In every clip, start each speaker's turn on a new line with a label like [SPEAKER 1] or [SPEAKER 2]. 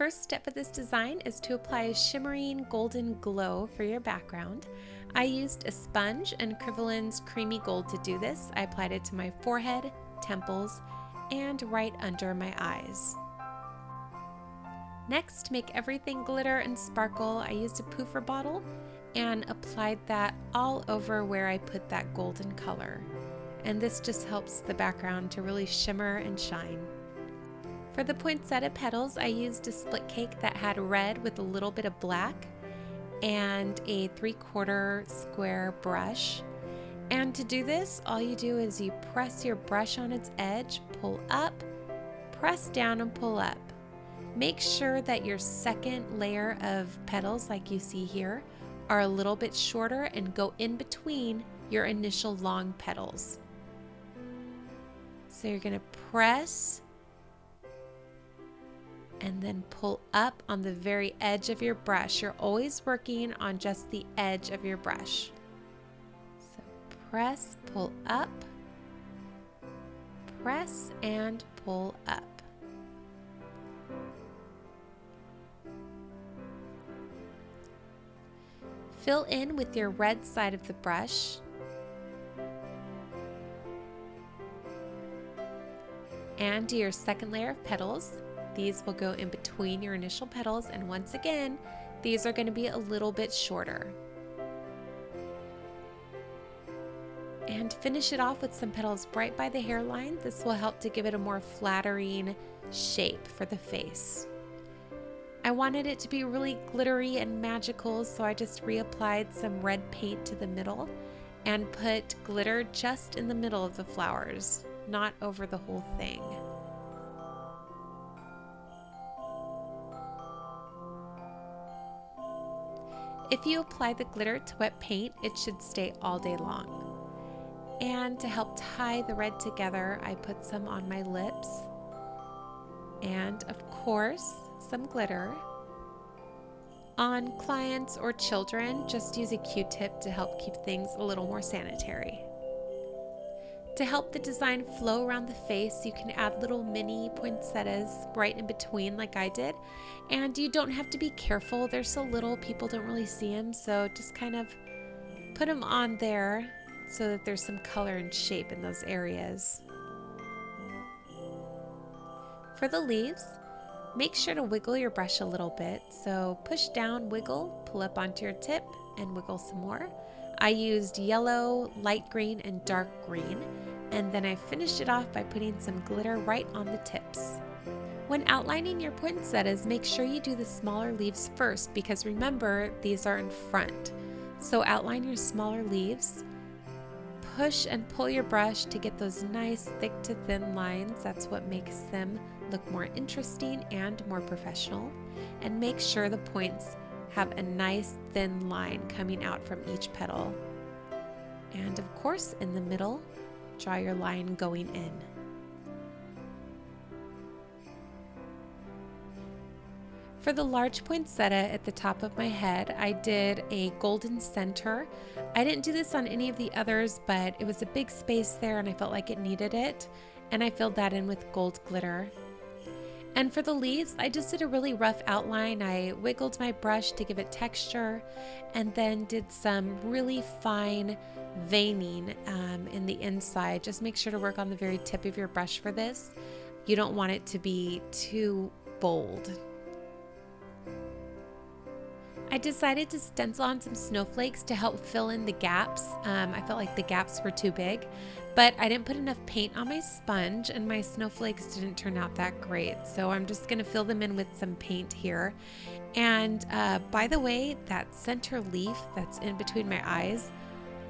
[SPEAKER 1] first step of this design is to apply a shimmering golden glow for your background. I used a sponge and Kryvaline's creamy gold to do this. I applied it to my forehead, temples, and right under my eyes. Next, to make everything glitter and sparkle, I used a poofer bottle and applied that all over where I put that golden color. And this just helps the background to really shimmer and shine. For the poinsettia petals, I used a split cake that had red with a little bit of black and a 3/4 square brush. And to do this, all you do is you press your brush on its edge, pull up, press down and pull up. Make sure that your second layer of petals, like you see here, are a little bit shorter and go in between your initial long petals. So you're going to press and then pull up on the very edge of your brush. You're always working on just the edge of your brush. So press, pull up, press and pull up. Fill in with your red side of the brush and do your second layer of petals. These will go in between your initial petals, and once again, these are going to be a little bit shorter. And finish it off with some petals right by the hairline. This will help to give it a more flattering shape for the face. I wanted it to be really glittery and magical, so I just reapplied some red paint to the middle and put glitter just in the middle of the flowers, not over the whole thing. If you apply the glitter to wet paint, it should stay all day long. And to help tie the red together, I put some on my lips and, of course, some glitter. On clients or children, just use a Q-tip to help keep things a little more sanitary. To help the design flow around the face, you can add little mini poinsettias right in between like I did. And you don't have to be careful. They're so little, people don't really see them. So just kind of put them on there so that there's some color and shape in those areas. For the leaves, make sure to wiggle your brush a little bit. So push down, wiggle, pull up onto your tip, and wiggle some more. I used yellow, light green, and dark green, and then I finished it off by putting some glitter right on the tips. When outlining your poinsettias, make sure you do the smaller leaves first, because remember, these are in front. So outline your smaller leaves, push and pull your brush to get those nice thick to thin lines. That's what makes them look more interesting and more professional. And make sure the points have a nice thin line coming out from each petal. And of course, in the middle, draw your line going in. For the large poinsettia at the top of my head, I did a golden center. I didn't do this on any of the others, but it was a big space there and I felt like it needed it. And I filled that in with gold glitter. And for the leaves, I just did a really rough outline. I wiggled my brush to give it texture and then did some really fine veining in the inside. Just make sure to work on the very tip of your brush for this. You don't want it to be too bold. I decided to stencil on some snowflakes to help fill in the gaps. I felt like the gaps were too big, but I didn't put enough paint on my sponge and my snowflakes didn't turn out that great. So I'm just gonna fill them in with some paint here. And by the way, that center leaf that's in between my eyes,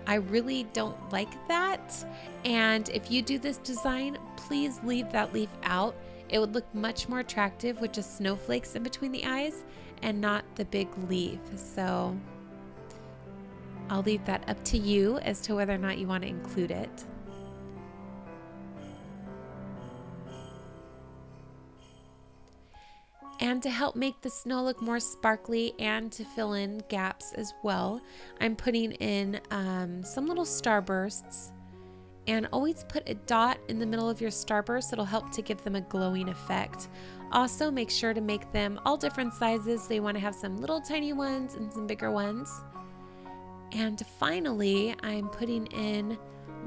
[SPEAKER 1] I really don't like that. And if you do this design, please leave that leaf out. It would look much more attractive with just snowflakes in between the eyes and not the big leaf. So I'll leave that up to you as to whether or not you want to include it. And to help make the snow look more sparkly and to fill in gaps as well, I'm putting in some little starbursts. And always put a dot in the middle of your starburst. It'll help to give them a glowing effect. Also, make sure to make them all different sizes. So you want to have some little tiny ones and some bigger ones. And finally, I'm putting in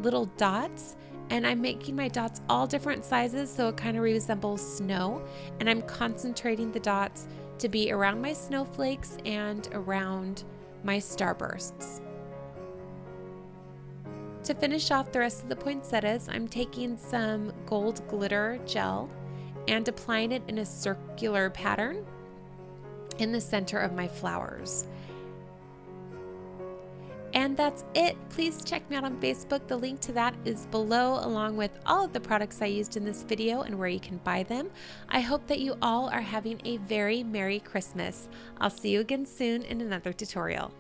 [SPEAKER 1] little dots, and I'm making my dots all different sizes so it kind of resembles snow. And I'm concentrating the dots to be around my snowflakes and around my starbursts. To finish off the rest of the poinsettias, I'm taking some gold glitter gel and applying it in a circular pattern in the center of my flowers. And that's it. Please check me out on Facebook. The link to that is below, along with all of the products I used in this video and where you can buy them. I hope that you all are having a very Merry Christmas. I'll see you again soon in another tutorial.